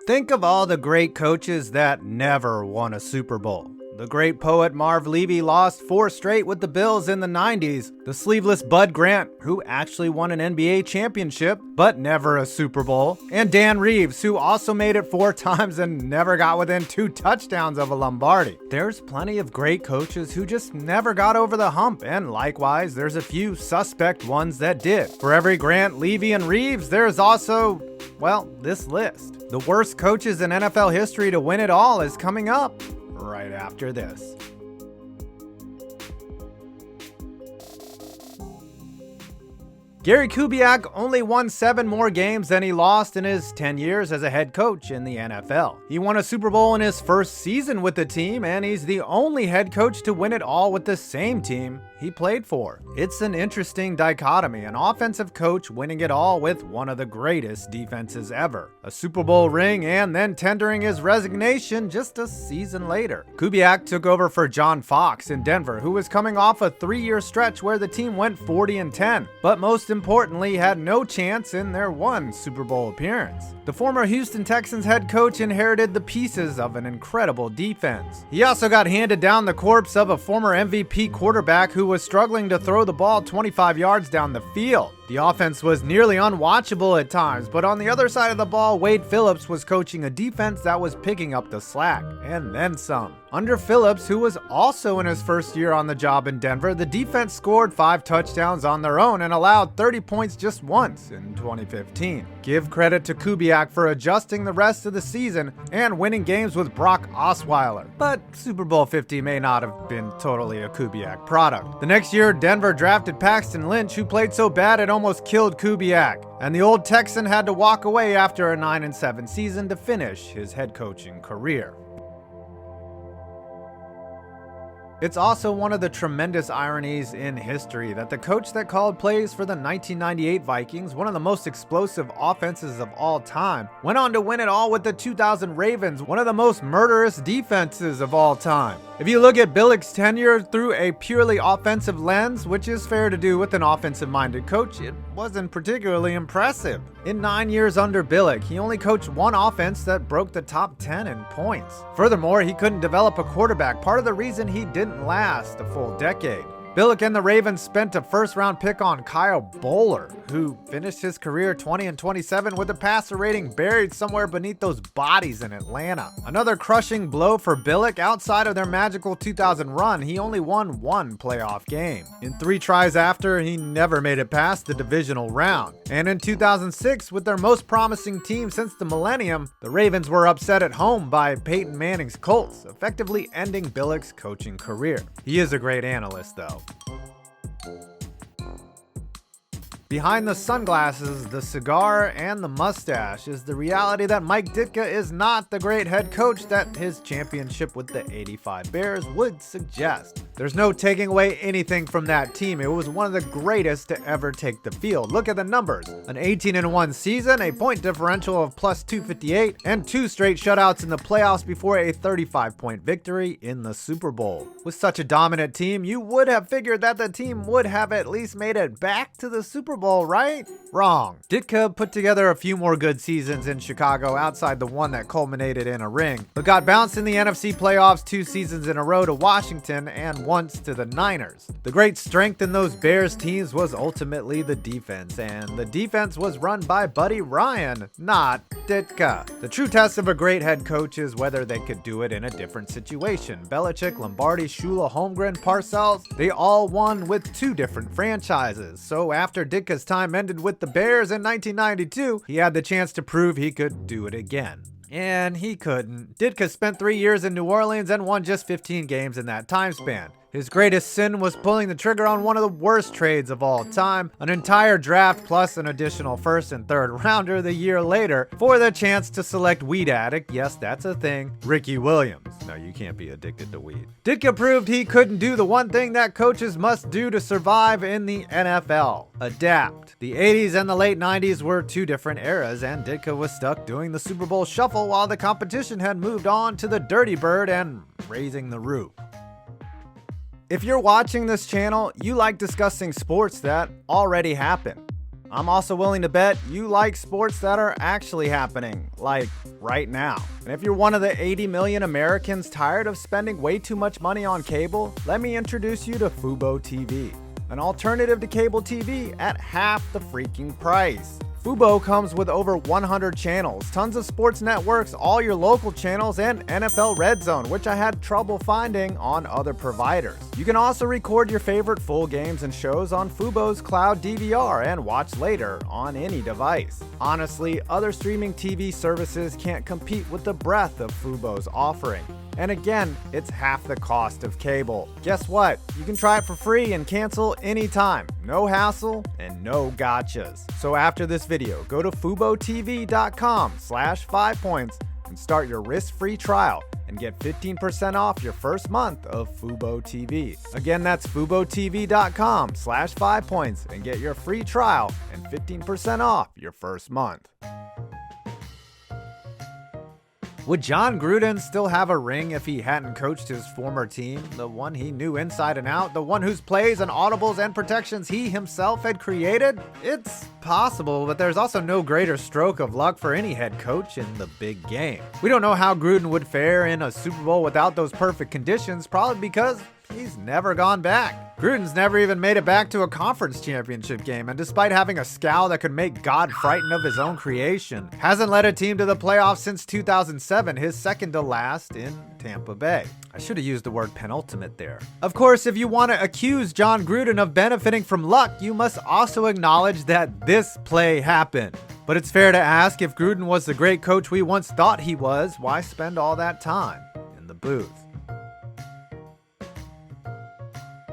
Think of all the great coaches that never won a Super Bowl. The great poet Marv Levy lost 4 straight with the Bills in the 90s. The sleeveless Bud Grant, who actually won an NBA championship, but never a Super Bowl. And Dan Reeves, who also made it 4 times and never got within 2 touchdowns of a Lombardi. There's plenty of great coaches who just never got over the hump, and likewise, there's a few suspect ones that did. For every Grant, Levy, and Reeves, there's also, well, this list. The worst coaches in NFL history to win it all is coming up right after this. Gary Kubiak only won 7 more games than he lost in his 10 years as a head coach in the NFL. He won a Super Bowl in his first season with the team, and he's the only head coach to win it all with the same team he played for. It's an interesting dichotomy, an offensive coach winning it all with one of the greatest defenses ever, a Super Bowl ring, and then tendering his resignation just a season later. Kubiak took over for John Fox in Denver, who was coming off a 3-year stretch where the team went 40-10, but most importantly had no chance in their one Super Bowl appearance. The former Houston Texans head coach inherited the pieces of an incredible defense. He also got handed down the corpse of a former MVP quarterback who was struggling to throw the ball 25 yards down the field. The offense was nearly unwatchable at times, but on the other side of the ball, Wade Phillips was coaching a defense that was picking up the slack, and then some. Under Phillips, who was also in his first year on the job in Denver, the defense scored 5 touchdowns on their own and allowed 30 points just once in 2015. Give credit to Kubiak for adjusting the rest of the season and winning games with Brock Osweiler. But Super Bowl 50 may not have been totally a Kubiak product. The next year, Denver drafted Paxton Lynch, who played so bad it almost killed Kubiak, and the old Texan had to walk away after a 9-7 season to finish his head coaching career. It's also one of the tremendous ironies in history that the coach that called plays for the 1998 Vikings, one of the most explosive offenses of all time, went on to win it all with the 2000 Ravens, one of the most murderous defenses of all time. If you look at Billick's tenure through a purely offensive lens, which is fair to do with an offensive-minded coach, it wasn't particularly impressive. In 9 years under Billick, he only coached one offense that broke the top 10 in points. Furthermore, he couldn't develop a quarterback, part of the reason he didn't last a full decade. Billick and the Ravens spent a first-round pick on Kyle Bowler, who finished his career 20-27 with a passer rating buried somewhere beneath those bodies in Atlanta. Another crushing blow for Billick. Outside of their magical 2000 run, he only won 1 playoff game. In 3 tries after, he never made it past the divisional round. And in 2006, with their most promising team since the millennium, the Ravens were upset at home by Peyton Manning's Colts, effectively ending Billick's coaching career. He is a great analyst, though. Behind the sunglasses, the cigar, and the mustache is the reality that Mike Ditka is not the great head coach that his championship with the '85 Bears would suggest. There's no taking away anything from that team. It was one of the greatest to ever take the field. Look at the numbers. An 18-1 season, a point differential of plus 258, and 2 straight shutouts in the playoffs before a 35-point victory in the Super Bowl. With such a dominant team, you would have figured that the team would have at least made it back to the Super Bowl, right? Wrong. Ditka put together a few more good seasons in Chicago outside the one that culminated in a ring, but got bounced in the NFC playoffs 2 seasons in a row to Washington and once to the Niners. The great strength in those Bears teams was ultimately the defense, and the defense was run by Buddy Ryan, not Ditka. The true test of a great head coach is whether they could do it in a different situation. Belichick, Lombardi, Shula, Holmgren, Parcells, they all won with 2 different franchises. So after Ditka's time ended with the Bears in 1992, he had the chance to prove he could do it again. And he couldn't. Ditka spent 3 years in New Orleans and won just 15 games in that time span. His greatest sin was pulling the trigger on one of the worst trades of all time, an entire draft plus an additional first and third rounder the year later for the chance to select weed addict, yes, that's a thing, Ricky Williams. No, you can't be addicted to weed. Ditka proved he couldn't do the one thing that coaches must do to survive in the NFL: adapt. The 80s and the late 90s were 2 different eras, and Ditka was stuck doing the Super Bowl shuffle while the competition had moved on to the Dirty Bird and raising the roof. If you're watching this channel, you like discussing sports that already happened. I'm also willing to bet you like sports that are actually happening, like right now. And if you're one of the 80 million Americans tired of spending way too much money on cable, let me introduce you to Fubo TV, an alternative to cable TV at half the freaking price. Fubo comes with over 100 channels, tons of sports networks, all your local channels, and NFL Red Zone, which I had trouble finding on other providers. You can also record your favorite full games and shows on Fubo's Cloud DVR and watch later on any device. Honestly, other streaming TV services can't compete with the breadth of Fubo's offering. And again, it's half the cost of cable. Guess what? You can try it for free and cancel anytime. No hassle and no gotchas. So after this video, go to FuboTV.com/5points and start your risk-free trial and get 15% off your first month of Fubo TV. Again, that's FuboTV.com/5points and get your free trial and 15% off your first month. Would Jon Gruden still have a ring if he hadn't coached his former team, the one he knew inside and out, the one whose plays and audibles and protections he himself had created? It's possible, but there's also no greater stroke of luck for any head coach in the big game. We don't know how Gruden would fare in a Super Bowl without those perfect conditions, probably because he's never gone back. Gruden's never even made it back to a conference championship game, and despite having a scowl that could make God frightened of his own creation, hasn't led a team to the playoffs since 2007, his second to last in Tampa Bay. I should have used the word penultimate there. Of course, if you want to accuse Jon Gruden of benefiting from luck, you must also acknowledge that this play happened. But it's fair to ask, if Gruden was the great coach we once thought he was, why spend all that time in the booth?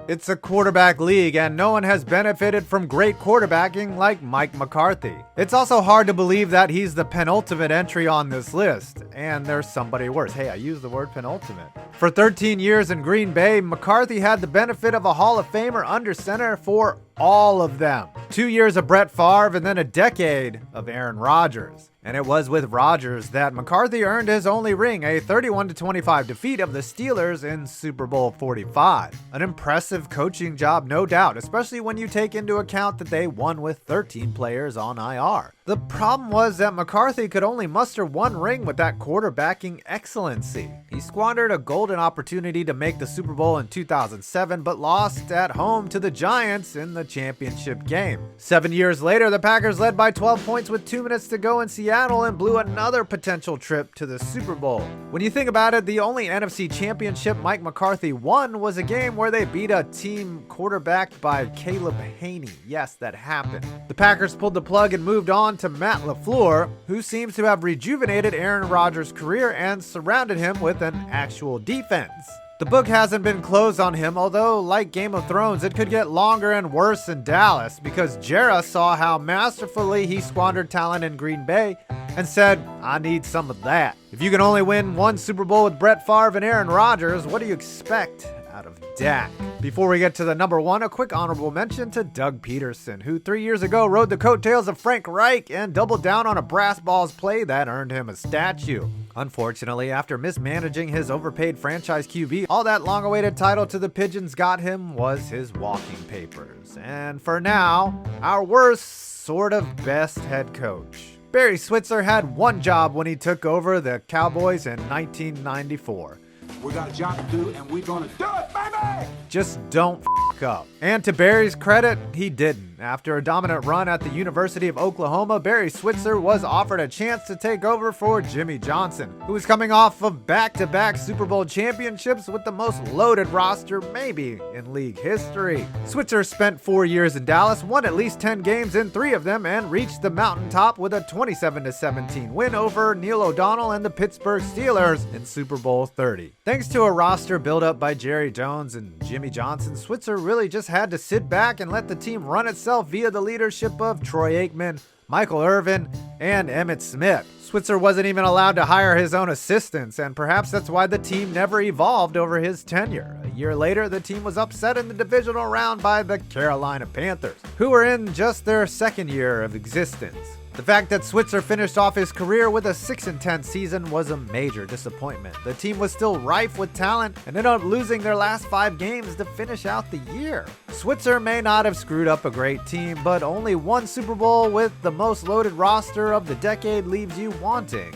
It's a quarterback league, and no one has benefited from great quarterbacking like Mike McCarthy. It's also hard to believe that he's the penultimate entry on this list, and there's somebody worse. Hey, I used the word penultimate. For 13 years in Green Bay, McCarthy had the benefit of a Hall of Famer under center for all of them. 2 years of Brett Favre and then a decade of Aaron Rodgers. And it was with Rodgers that McCarthy earned his only ring, a 31-25 defeat of the Steelers in Super Bowl 45. An impressive coaching job, no doubt, especially when you take into account that they won with 13 players on IR. The problem was that McCarthy could only muster one ring with that quarterbacking excellency. He squandered a golden opportunity to make the Super Bowl in 2007, but lost at home to the Giants in the championship game. 7 years later, the Packers led by 12 points with 2 minutes to go in Seattle and blew another potential trip to the Super Bowl. When you think about it, the only NFC championship Mike McCarthy won was a game where they beat a team quarterbacked by Caleb Haney. Yes, that happened. The Packers pulled the plug and moved on to Matt LaFleur, who seems to have rejuvenated Aaron Rodgers' career and surrounded him with an actual defense. The book hasn't been closed on him, although like Game of Thrones, it could get longer and worse in Dallas, because Jera saw how masterfully he squandered talent in Green Bay and said, I need some of that. If you can only win one Super Bowl with Brett Favre and Aaron Rodgers, what do you expect out of Dak? Before we get to the number one, a quick honorable mention to Doug Peterson, who 3 years ago rode the coattails of Frank Reich and doubled down on a brass balls play that earned him a statue. Unfortunately, after mismanaging his overpaid franchise QB, all that long-awaited title to the Pigeons got him was his walking papers. And for now, our worst, sort of best head coach. Barry Switzer had one job when he took over the Cowboys in 1994. We got a job to do, and we're gonna do it, baby! Just don't f**k up. And to Barry's credit, he didn't. After a dominant run at the University of Oklahoma, Barry Switzer was offered a chance to take over for Jimmy Johnson, who was coming off of back-to-back Super Bowl championships with the most loaded roster maybe in league history. Switzer spent 4 years in Dallas, won at least 10 games in 3 of them, and reached the mountaintop with a 27-17 win over Neil O'Donnell and the Pittsburgh Steelers in Super Bowl 30. Thanks to a roster built up by Jerry Jones and Jimmy Johnson, Switzer really just had to sit back and let the team run itself via the leadership of Troy Aikman, Michael Irvin, and Emmitt Smith. Switzer wasn't even allowed to hire his own assistants, and perhaps that's why the team never evolved over his tenure. A year later, the team was upset in the divisional round by the Carolina Panthers, who were in just their second year of existence. The fact that Switzer finished off his career with a 6-10 season was a major disappointment. The team was still rife with talent and ended up losing their last 5 games to finish out the year. Switzer may not have screwed up a great team, but only one Super Bowl with the most loaded roster of the decade leaves you wanting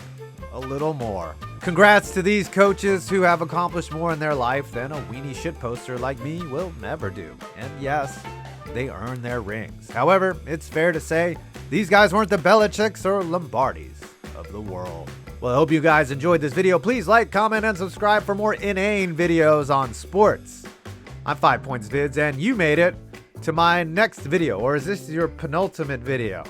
a little more. Congrats to these coaches who have accomplished more in their life than a weenie shitposter like me will never do. And yes, they earned their rings. However, it's fair to say these guys weren't the Belichicks or Lombardis of the world. Well, I hope you guys enjoyed this video. Please like, comment, and subscribe for more inane videos on sports. I'm 5 Points Vids, and you made it to my next video, or is this your penultimate video?